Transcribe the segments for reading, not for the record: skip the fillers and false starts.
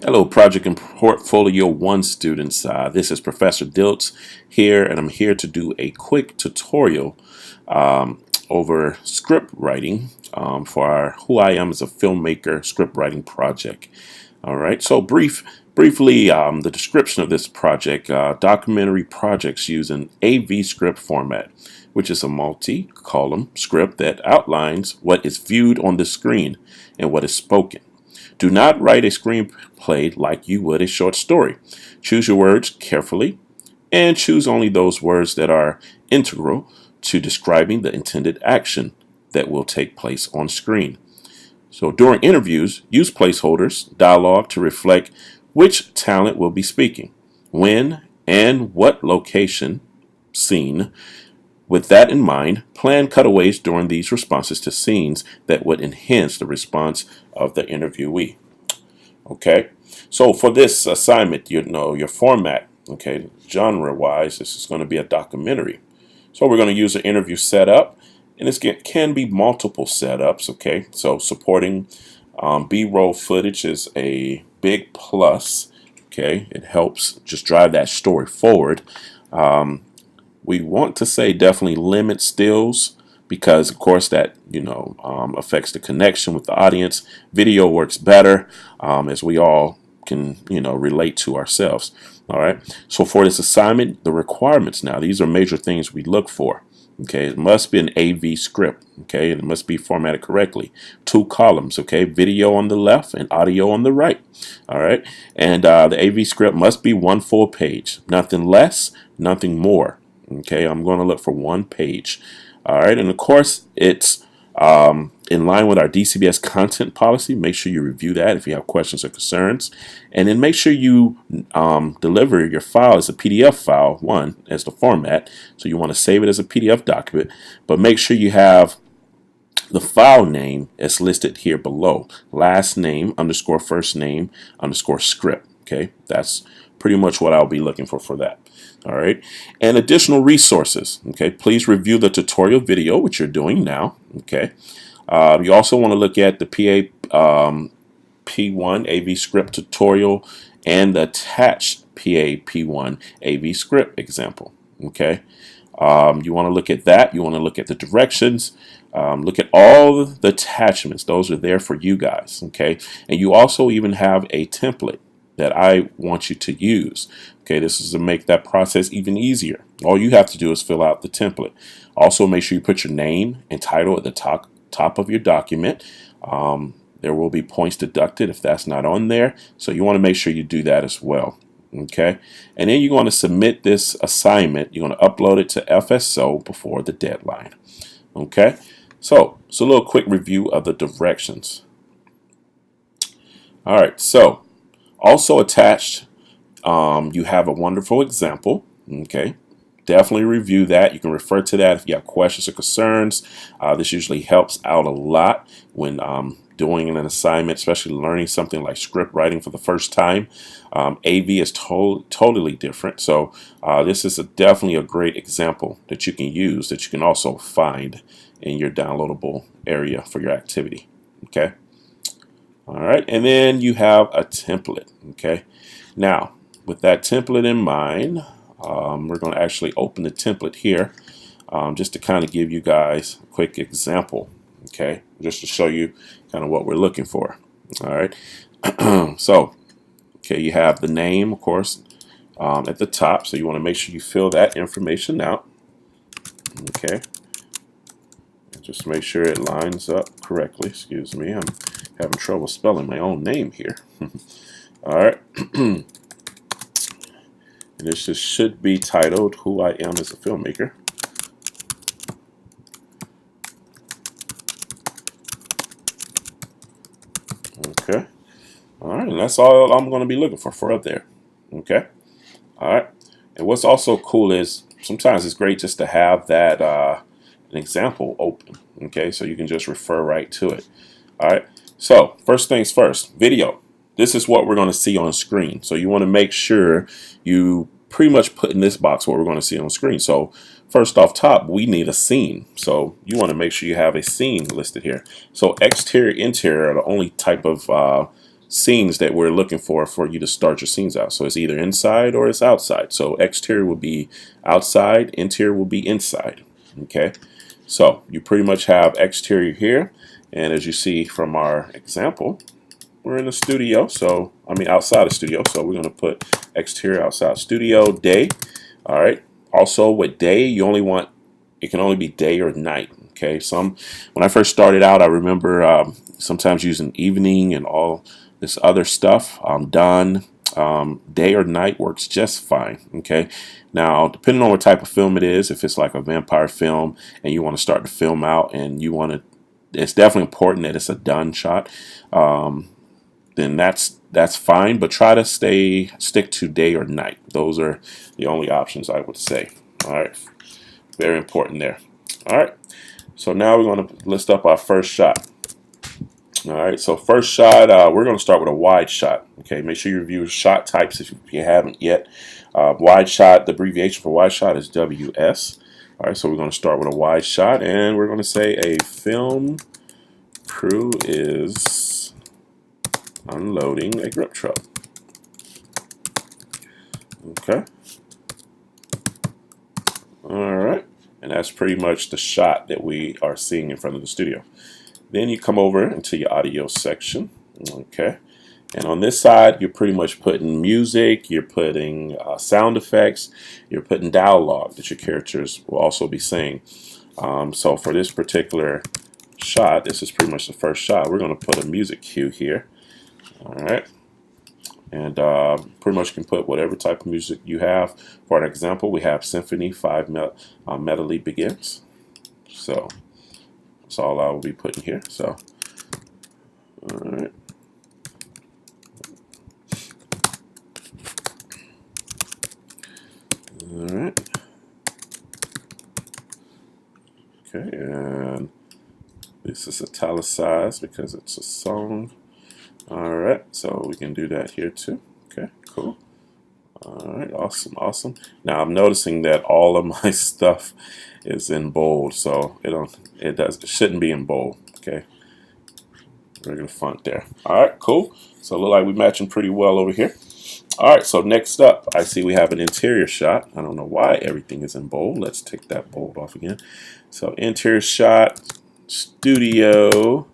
Hello, Project and Portfolio 1 students. This is Professor Diltz here, and I'm here to do a quick tutorial over script writing for our Who I Am as a Filmmaker script writing project. All right, so briefly, the description of this project: documentary projects use an AV script format, which is a multi-column script that outlines what is viewed on the screen and what is spoken. Do not write a screenplay like you would a short story. Choose your words carefully and choose only those words that are integral to describing the intended action that will take place on screen. So during interviews, use placeholders, dialogue to reflect which talent will be speaking, when and what location, scene. With that in mind, plan cutaways during these responses to scenes that would enhance the response of the interviewee. Okay, so for this assignment, your format, okay, genre-wise, this is going to be a documentary. So we're going to use an interview setup, and this can be multiple setups. Okay, so supporting B-roll footage is a big plus. Okay, it helps just drive that story forward. We want to say definitely limit stills because, of course, that affects the connection with the audience. Video works better as we all can relate to ourselves. All right. So for this assignment, the requirements now, these are major things we look for. Okay, it must be an AV script. Okay, it must be formatted correctly. 2 columns. Okay, video on the left and audio on the right. All right, and the AV script must be 1 full page, nothing less, nothing more. Okay, I'm going to look for 1 page. All right, and of course, it's in line with our DCBS content policy. Make sure you review that if you have questions or concerns. And then make sure you deliver your file as a PDF file, as the format. So you want to save it as a PDF document, but make sure you have the file name as listed here below. Last name _ first name _ script. Okay, that's pretty much what I'll be looking for that. All right, and additional resources. Okay, please review the tutorial video, which you're doing now. Okay, you also want to look at the PAP1 AV script tutorial and the attached PAP1 AV script example. Okay, you want to look at that. You want to look at the directions. Look at all the attachments. Those are there for you guys. Okay, and you also even have a template that I want you to use. Okay, this is to make that process even easier. All you have to do is fill out the template. Also, make sure you put your name and title at the top of your document. There will be points deducted if that's not on there, so you want to make sure you do that as well. Okay, and then you're going to submit this assignment. You're going to upload it to FSO before the deadline. Okay, so it's a little quick review of the directions. All right, so also attached, you have a wonderful example. Okay, definitely review that. You can refer to that if you have questions or concerns. This usually helps out a lot when doing an assignment, especially learning something like script writing for the first time. AV is totally different. So this is definitely a great example that you can use, that you can also find in your downloadable area for your activity. Okay. All right, and then you have a template. Okay, now with that template in mind, we're going to actually open the template here just to kind of give you guys a quick example. Okay, just to show you kind of what we're looking for. All right, so okay, you have the name, of course, at the top, so you want to make sure you fill that information out. Okay, just make sure it lines up correctly. Excuse me, I'm having trouble spelling my own name here. All right. And this just should be titled Who I Am as a Filmmaker. Okay. All right, and that's all I'm going to be looking for up there. Okay. All right. And what's also cool is sometimes it's great just to have that an example open. Okay, so you can just refer right to it. All right. So first things first, video. This is what we're going to see on screen. So you want to make sure you pretty much put in this box what we're going to see on screen. So first off top, we need a scene. So you want to make sure you have a scene listed here. So exterior, interior are the only type of scenes that we're looking for you to start your scenes out. So it's either inside or it's outside. So exterior will be outside, interior will be inside. Okay, so you pretty much have exterior here, and as you see from our example, we're in the studio, so I mean outside the studio, so we're going to put exterior outside studio day. All right, also with day, you only want, it can only be day or night. Okay, when I first started out, I remember sometimes using evening and all this other stuff. Done. Day or night works just fine. Okay, now depending on what type of film it is, if it's like a vampire film and you want to start the film out and you want to, it's definitely important that it's a done shot. Then that's fine, but try to stick to day or night. Those are the only options I would say. All right, very important there. All right, so now we're going to list up our first shot. All right, so first shot, we're going to start with a wide shot. Okay, make sure you review shot types if you haven't yet. Wide shot, the abbreviation for wide shot is WS. All right, so we're going to start with a wide shot, and we're going to say a film crew is unloading a grip truck. Okay. All right. And that's pretty much the shot that we are seeing in front of the studio. Then you come over into your audio section. Okay. And on this side, you're pretty much putting music, you're putting sound effects, you're putting dialogue that your characters will also be saying. So for this particular shot, this is pretty much the first shot, we're going to put a music cue here. All right, and pretty much can put whatever type of music you have. For an example, we have Symphony 5 Melody Begins. So that's all I will be putting here. So, all right. All right. Okay, and this is italicized because it's a song. All right, so we can do that here too. Okay, cool. All right, awesome, awesome. Now I'm noticing that all of my stuff is in bold, so it shouldn't be in bold. Okay, regular font there. All right, cool. So it look like we're matching pretty well over here. All right, so next up, I see we have an interior shot. I don't know why everything is in bold. Let's take that bold off again. So interior shot, studio,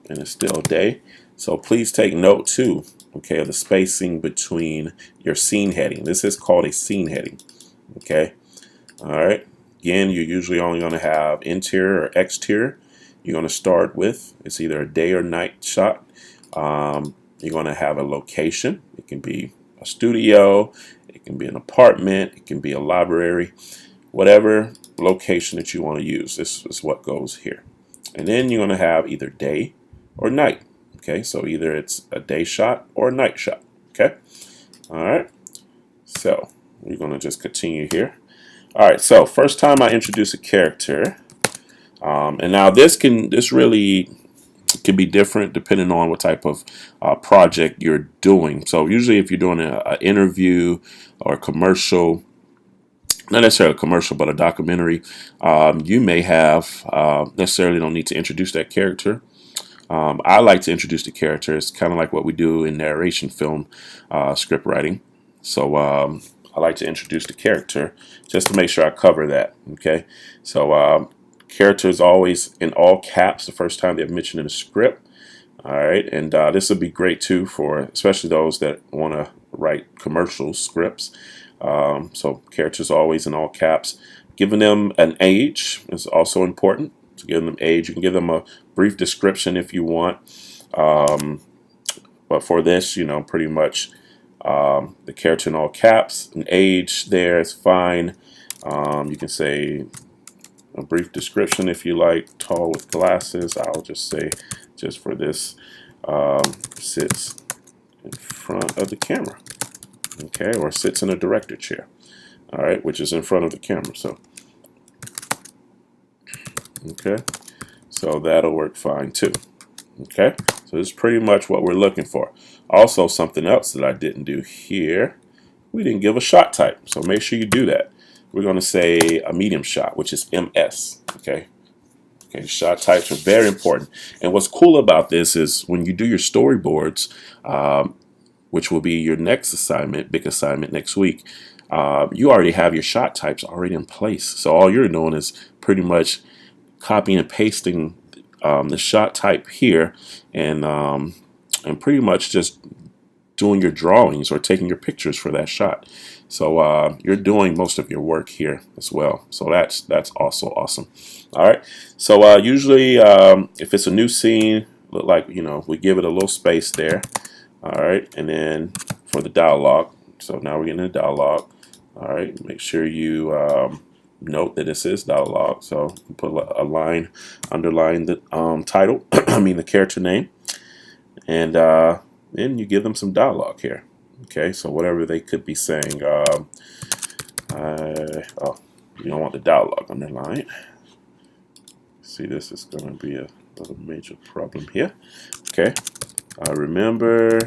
and it's still day. So please take note too, okay, of the spacing between your scene heading. This is called a scene heading, okay? All right, again, you're usually only going to have interior or exterior. You're going to start with, it's either a day or night shot. You're going to have a location. It can be a studio, it can be an apartment, it can be a library, whatever location that you want to use. This is what goes here. And then you're going to have either day or night. Okay, so either it's a day shot or a night shot. Okay, all right. So we're going to just continue here. All right. So first time I introduce a character, and now this really can be different depending on what type of project you're doing. So usually, if you're doing an interview or a commercial, not necessarily a commercial, but a documentary, you may have necessarily don't need to introduce that character. I like to introduce the character. It's kind of like what we do in narration film script writing. So I like to introduce the character just to make sure I cover that. Okay, so character is always in all caps the first time they're mentioned in the script. All right, and this would be great too for especially those that want to write commercial scripts. So characters always in all caps. Giving them an age is also important. To give them age, you can give them a brief description if you want, but for this, pretty much the character in all caps, an age there is fine. You can say a brief description if you like. Tall with glasses. I'll just say, just for this, sits in front of the camera, okay, or sits in a director chair, all right, which is in front of the camera. So, okay. So that'll work fine too. Okay, so this is pretty much what we're looking for. Also, something else that I didn't do here, we didn't give a shot type. So make sure you do that. We're going to say a medium shot, which is MS. Okay, Okay, shot types are very important. And what's cool about this is when you do your storyboards, which will be your next assignment, big assignment next week, you already have your shot types already in place. So all you're doing is pretty much copying and pasting the shot type here, and pretty much just doing your drawings or taking your pictures for that shot. So you're doing most of your work here as well. So that's also awesome. All right. So usually if it's a new scene, look like, we give it a little space there. All right. And then for the dialogue. So now we're getting a dialogue. All right. Make sure you note that this is dialogue. So put a line, underline the title, I mean the character name, and then you give them some dialogue here. Okay, so whatever they could be saying. Oh, you don't want the dialogue underlined. See, this is going to be a major problem here. Okay, I remember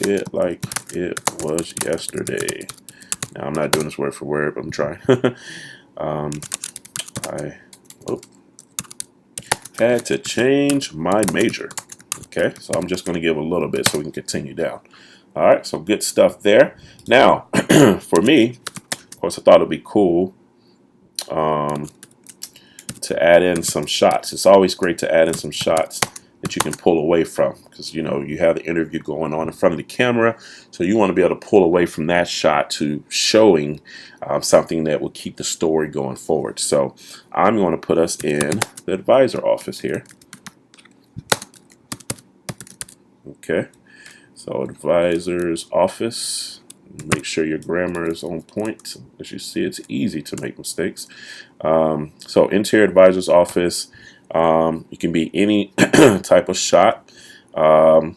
it like it was yesterday. Now, I'm not doing this word for word, but I'm trying. I had to change my major. Okay, so I'm just going to give a little bit so we can continue down. All right, so good stuff there. Now, for me, of course, I thought it'd be cool to add in some shots. It's always great to add in some shots that you can pull away from, because you have the interview going on in front of the camera, so you want to be able to pull away from that shot to showing something that will keep the story going forward. So I'm going to put us in the advisor office here. Okay, so advisor's office. Make sure your grammar is on point. As you see, it's easy to make mistakes. So interior advisor's office. It can be any type of shot. I'm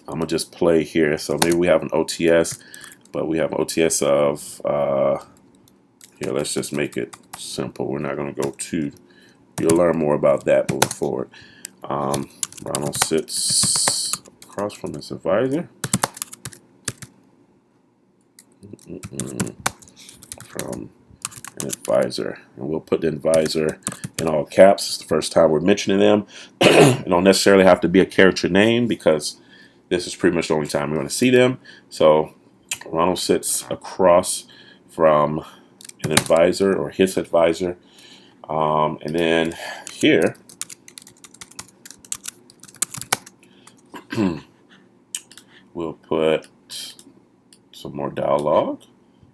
gonna just play here. So maybe we have an OTS, but we have OTS of here. Let's just make it simple. We're not gonna go too. You'll learn more about that moving forward. Ronald sits across from his advisor. From an advisor, and we'll put the advisor in all caps. It's the first time we're mentioning them. It don't necessarily have to be a character name, because this is pretty much the only time we're going to see them. So Ronald sits across from an advisor or his advisor, and then here we'll put some more dialogue.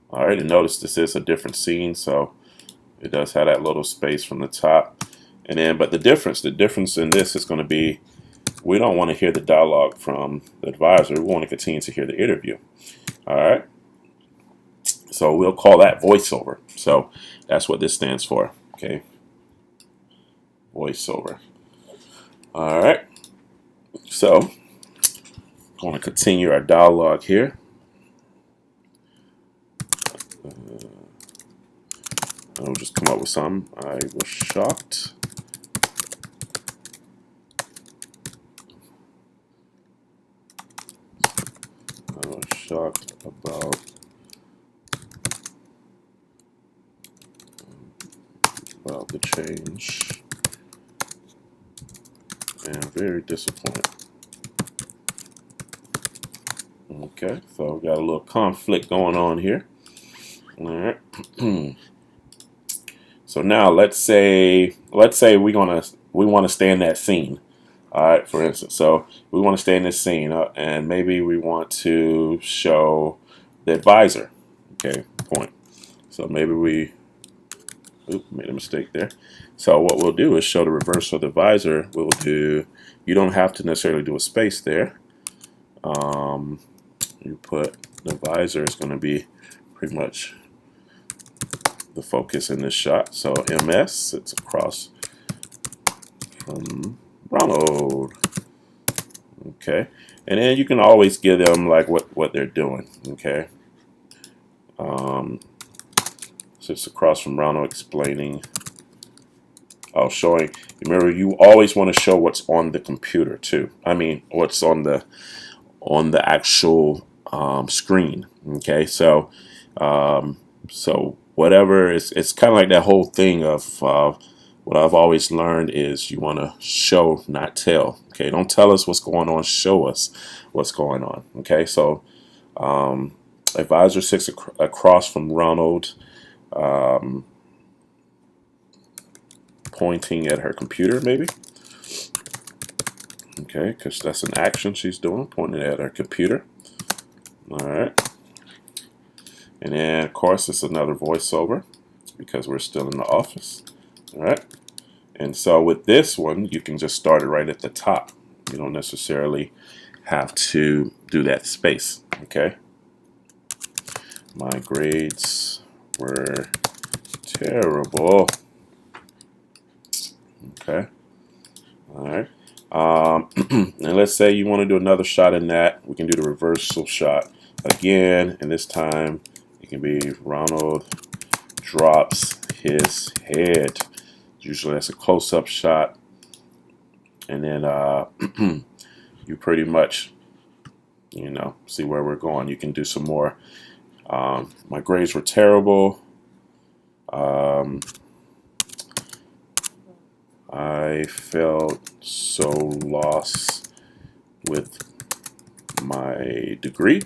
All right, and notice this is a different scene, so it does have that little space from the top. And then, but the difference in this is going to be, we don't want to hear the dialogue from the advisor. We want to continue to hear the interview. All right, so we'll call that voiceover. So that's what this stands for. Okay, voiceover. All right, so I want to continue our dialogue here. I'll just come up with some. I was shocked. I was shocked about the change, and very disappointed. Okay, so we got a little conflict going on here. All right. So now let's say we want to stay in that scene. All right, for instance, so we want to stay in this scene, and maybe we want to show the advisor. Okay, point. So maybe we made a mistake there. So what we'll do is show the reverse of the advisor. We'll do. You don't have to necessarily do a space there. You put the advisor is going to be pretty much the focus in this shot. So MS sits across from Ronald. Okay, and then you can always give them like what they're doing. Okay, sits across from Ronald, explaining. Showing. Remember, you always want to show what's on the computer too. I mean, what's on the actual screen. Okay, so whatever, it's kind of like that whole thing of what I've always learned is you want to show, not tell. Okay, don't tell us what's going on. Show us what's going on. Okay, so advisor sits across from Ronald, pointing at her computer, maybe. Okay, because that's an action she's doing, pointing at her computer. All right. And then, of course, it's another voiceover because we're still in the office. All right. And so with this one, you can just start it right at the top. You don't necessarily have to do that space. Okay. My grades were terrible. Okay. All right. And let's say you want to do another shot in that. We can do the reversal shot again. And this time it can be Ronald drops his head. Usually that's a close-up shot. And then you pretty much, see where we're going. You can do some more. My grades were terrible. I felt so lost with my degree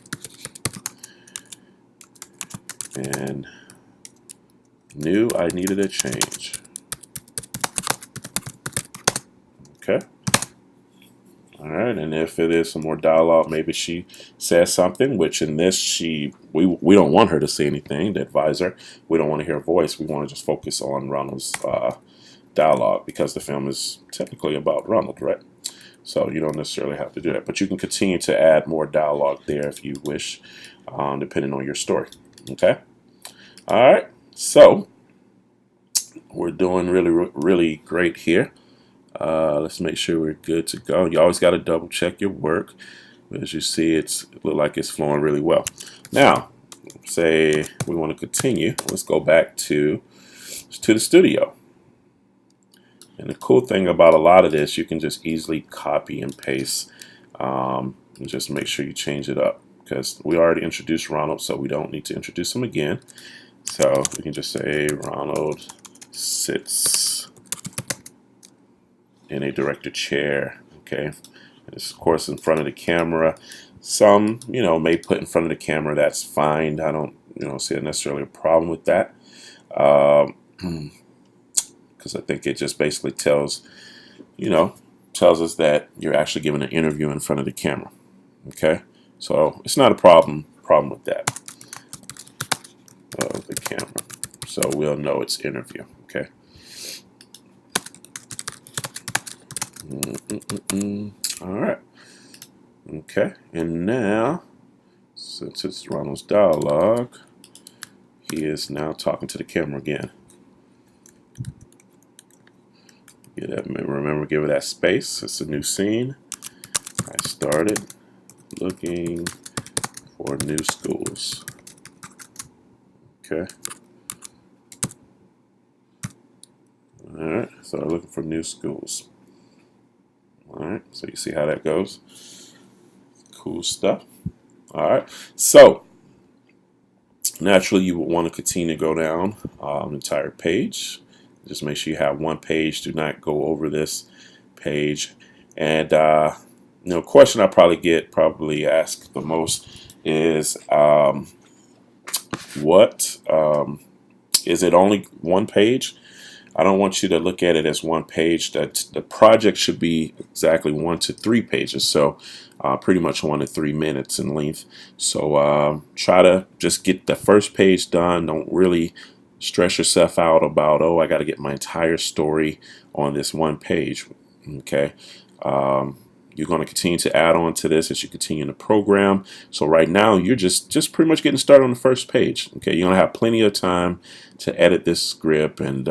and knew I needed a change. Okay. All right, and if it is some more dialogue, maybe she says something, which in this we don't want her to say anything, the advisor. We don't want to hear a voice. We want to just focus on Ronald's dialogue because the film is technically about Ronald, right? So you don't necessarily have to do that, but you can continue to add more dialogue there if you wish, depending on your story. Okay. All right. So we're doing really great here. Let's make sure we're good to go. You always got to double check your work. As you see, it looks like it's flowing really well. Now, say we want to continue. Let's go back to the studio. And the cool thing about a lot of this, you can just easily copy and paste, and just make sure you change it up because we already introduced Ronald, so we don't need to introduce him again. So we can just say Ronald sits in a director chair. Okay, it's of course in front of the camera. Some may put in front of the camera. That's fine. I don't see necessarily a problem with that. Because I think it just basically tells us that you're actually giving an interview in front of the camera. Okay, so it's not a problem with that of the camera. So we'll know it's interview. Okay. All right. Okay, and now since it's Ronald's dialogue, he is now talking to the camera again. Remember, give it that space. It's a new scene. I started looking for new schools. Okay. All right. So I'm looking for new schools. All right. So you see how that goes. Cool stuff. All right. So naturally, you would want to continue to go down an entire page. Just make sure you have one page. Do not go over this page. And question I probably ask the most is, what is it only one page? I don't want you to look at it as one page. That the project should be exactly 1 to 3 pages. So pretty much 1 to 3 minutes in length. So try to just get the first page done. Don't really stress yourself out about, oh, I got to get my entire story on this one page. Okay. You're going to continue to add on to this as you continue in the program. So right now you're just pretty much getting started on the first page. Okay, you're going to have plenty of time to edit this script and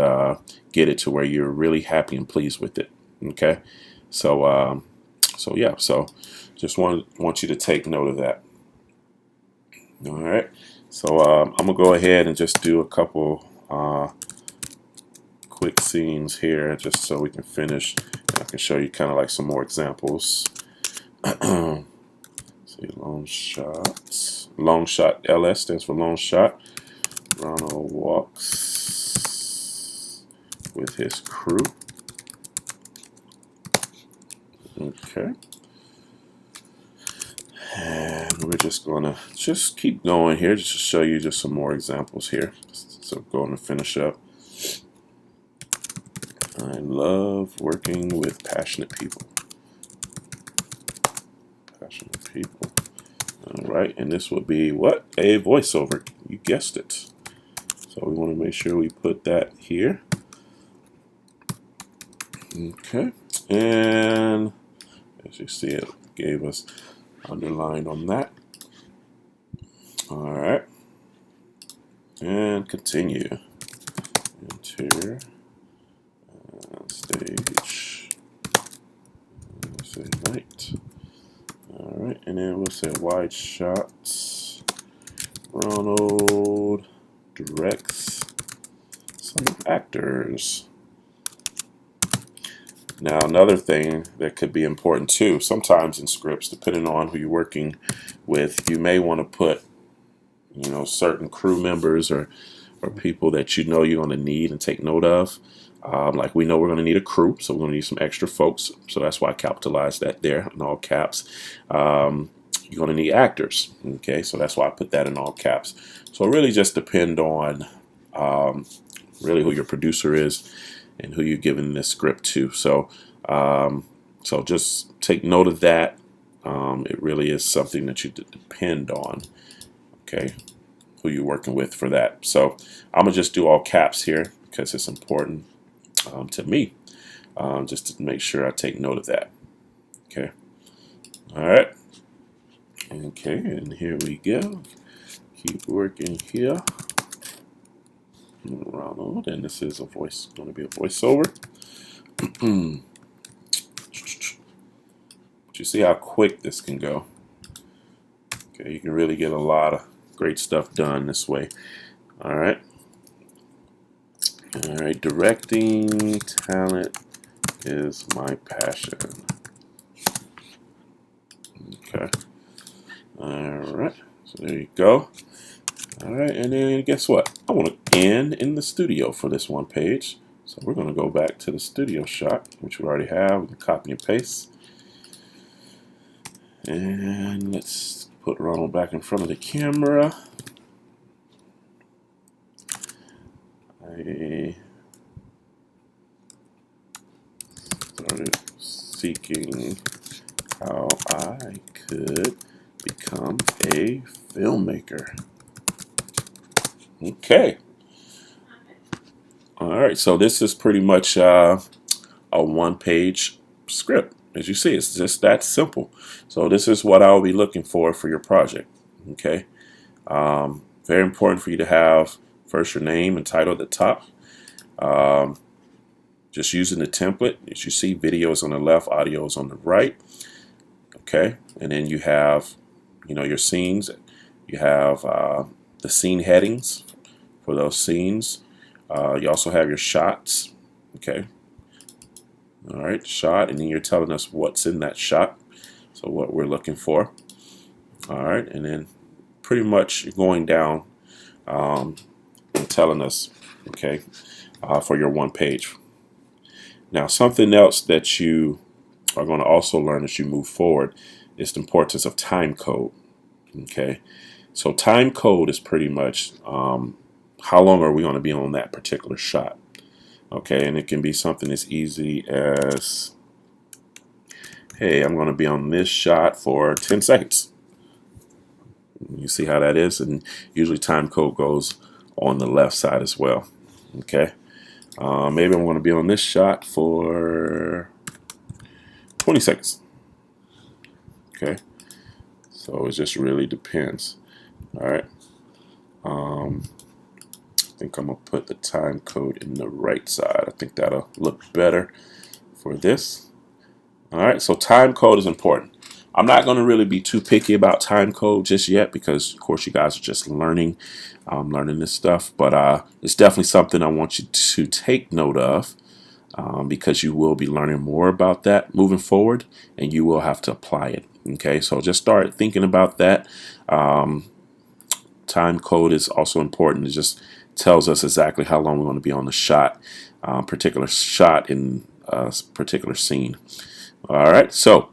get it to where you're really happy and pleased with it. Okay, so yeah, so just want you to take note of that. All right, so I'm gonna go ahead and just do a couple quick scenes here just so we can finish. I can show you kind of like some more examples. See, long shot. Long shot. LS stands for long shot. Ronald walks with his crew. Okay. And we're just going to just keep going here just to show you just some more examples here. So going to finish up. I love working with passionate people. Passionate people. All right, and this would be what? A voiceover. You guessed it. So we want to make sure we put that here. Okay, and as you see, it gave us underline on that. All right, and continue. Interior, stage, say night. All right, and then we'll say wide shots. Ronald directs some actors. Now, another thing that could be important too, sometimes in scripts, depending on who you're working with, you may want to put, certain crew members or people that you know you're going to need and take note of. Like we know we're going to need a crew, so we're going to need some extra folks. So that's why I capitalized that there in all caps. You're going to need actors. Okay, so that's why I put that in all caps. So it really just depend on really who your producer is and who you're giving this script to. So so just take note of that. It really is something that you depend on. Okay, who you're working with for that. So I'm gonna just do all caps here because it's important to me, just to make sure I take note of that. Okay. All right. Okay, and here we go. Keep working here. Ronald, and this is going to be a voiceover. But you see how quick this can go. Okay, you can really get a lot of great stuff done this way. All right. All right, directing talent is my passion. Okay. All right, so there you go. All right, and then guess what? I want to end in the studio for this one page. So we're going to go back to the studio shot, which we already have. We can copy and paste. And let's put Ronald back in front of the camera. I started seeking how I could become a filmmaker. Okay. All right, so this is pretty much a one-page script. As you see, it's just that simple. So this is what I'll be looking for your project. Okay. Very important for you to have first your name and title at the top. Just using the template. As you see, video is on the left, audio is on the right. Okay, and then you have, your scenes. You have the scene headings for those scenes. You also have your shots. Okay. All right, shot, and then you're telling us what's in that shot. So what we're looking for. All right, and then pretty much going down and telling us, okay, for your one page. Now, something else that you are going to also learn as you move forward is the importance of time code. Okay, so time code is pretty much how long are we going to be on that particular shot. Okay, and it can be something as easy as, hey, I'm going to be on this shot for 10 seconds. You see how that is? And usually time code goes on the left side as well. Okay, maybe I'm going to be on this shot for 20 seconds. Okay, so it just really depends. All right. I think I'm going to put the time code in the right side. I think that'll look better for this. All right, so time code is important. I'm not going to really be too picky about time code just yet because, of course, you guys are just learning this stuff. But it's definitely something I want you to take note of because you will be learning more about that moving forward, and you will have to apply it. Okay, so just start thinking about that. Time code is also important. It just tells us exactly how long we're going to be on the shot. particular shot in a particular scene. All right, so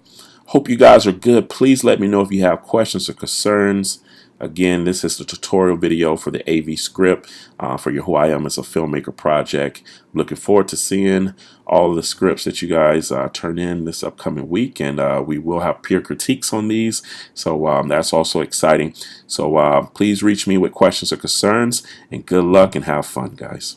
hope you guys are good. Please let me know if you have questions or concerns. Again, this is the tutorial video for the AV script for your Who I Am as a Filmmaker project. I'm looking forward to seeing all of the scripts that you guys turn in this upcoming week, and we will have peer critiques on these, so that's also exciting. So please reach me with questions or concerns, and good luck and have fun, guys.